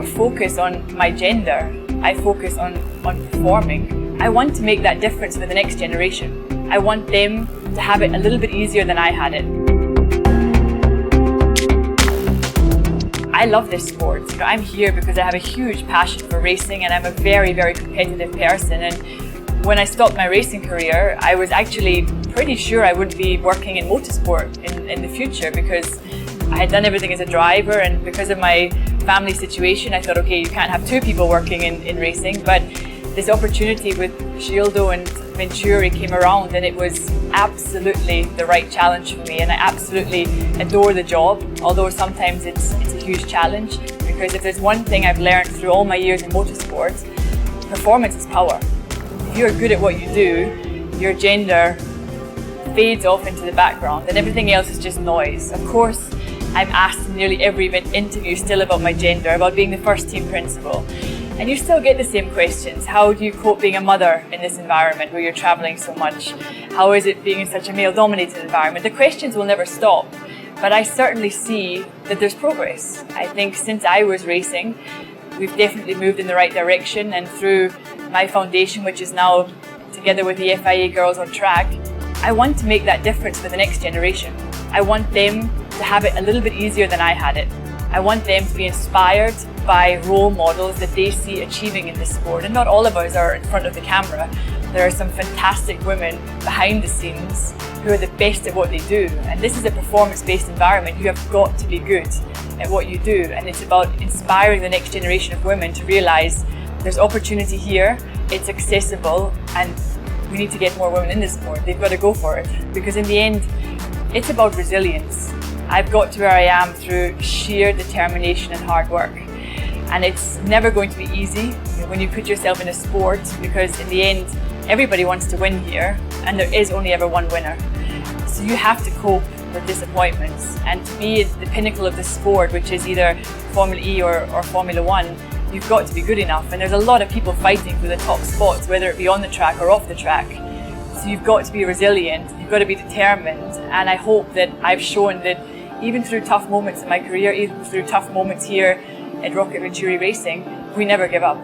focus on my gender. I focus on performing. I want to make that difference for the next generation. I want them to have it a little bit easier than I had it. I love this sport. I'm here because I have a huge passion for racing and I'm a very, very competitive person. And when I stopped my racing career, I was actually pretty sure I would be working in motorsport in the future because I had done everything as a driver, and because of my family situation, I thought, okay, you can't have two people working in racing. But this opportunity with Gildo and Venturi came around and it was absolutely the right challenge for me, and I absolutely adore the job, although sometimes it's a huge challenge, because if there's one thing I've learned through all my years in motorsport, performance is power. If you're good at what you do, your gender fades off into the background and everything else is just noise. Of course, I'm asked in nearly every interview still about my gender, about being the first team principal. And you still get the same questions. How do you cope being a mother in this environment where you're traveling so much? How is it being in such a male-dominated environment? The questions will never stop, but I certainly see that there's progress. I think since I was racing, we've definitely moved in the right direction, and through my foundation, which is now together with the FIA Girls on Track, I want to make that difference for the next generation. I want them to have it a little bit easier than I had it. I want them to be inspired by role models that they see achieving in this sport. And not all of us are in front of the camera. There are some fantastic women behind the scenes who are the best at what they do. And this is a performance-based environment. You have got to be good at what you do. And it's about inspiring the next generation of women to realize there's opportunity here, it's accessible, and we need to get more women in this sport. They've got to go for it. Because in the end, it's about resilience. I've got to where I am through sheer determination and hard work. And it's never going to be easy when you put yourself in a sport, because in the end, everybody wants to win here, and there is only ever one winner. So you have to cope with disappointments. And to be at the pinnacle of the sport, which is either Formula E or Formula One, you've got to be good enough. And there's a lot of people fighting for the top spots, whether it be on the track or off the track. So you've got to be resilient, you've got to be determined. And I hope that I've shown that even through tough moments in my career, even through tough moments here at Rokit Venturi Racing, we never give up.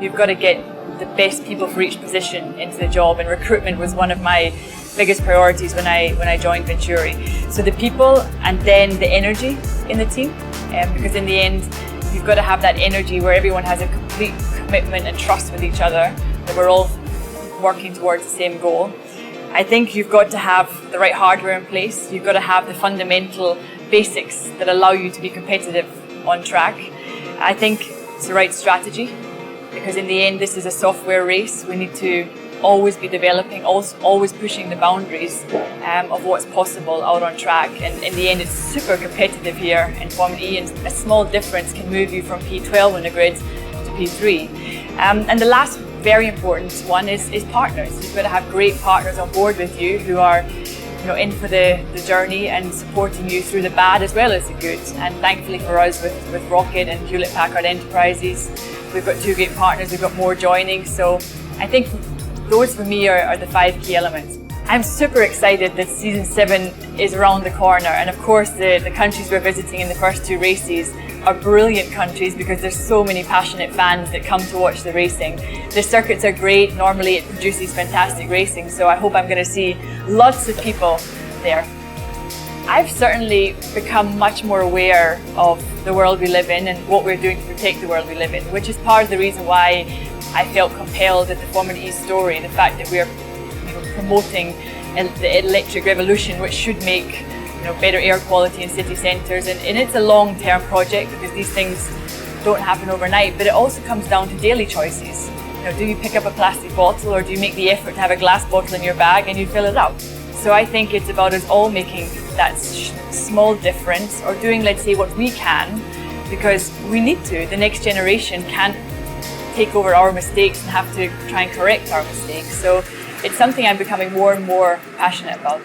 You've got to get the best people for each position into the job, and recruitment was one of my biggest priorities when I joined Venturi. So the people and then the energy in the team, because in the end, you've got to have that energy where everyone has a complete commitment and trust with each other, that we're all working towards the same goal. I think you've got to have the right hardware in place. You've got to have the fundamental basics that allow you to be competitive on track. I think it's the right strategy, because in the end, this is a software race. We need to always be developing, always pushing the boundaries of what's possible out on track. And in the end, it's super competitive here in Formula E, and a small difference can move you from P12 on the grid to P3. And the last very important one is partners. You've got to have great partners on board with you who are in for the journey and supporting you through the bad as well as the good. And thankfully for us with Rokit and Hewlett-Packard Enterprises, we've got two great partners, we've got more joining. So I think those for me are the 5 key elements. I'm super excited that season 7 is around the corner, and of course the countries we're visiting in the first 2 races are brilliant countries because there's so many passionate fans that come to watch the racing. The circuits are great, normally it produces fantastic racing, so I hope I'm going to see lots of people there. I've certainly become much more aware of the world we live in and what we're doing to protect the world we live in, which is part of the reason why I felt compelled at the Formula E story, the fact that we're promoting the electric revolution, which should make better air quality in city centres, and it's a long-term project because these things don't happen overnight, but it also comes down to daily choices. Do you pick up a plastic bottle, or do you make the effort to have a glass bottle in your bag and you fill it up? So I think it's about us all making that small difference, or doing, let's say, what we can, because we need to. The next generation can't take over our mistakes and have to try and correct our mistakes. So it's something I'm becoming more and more passionate about.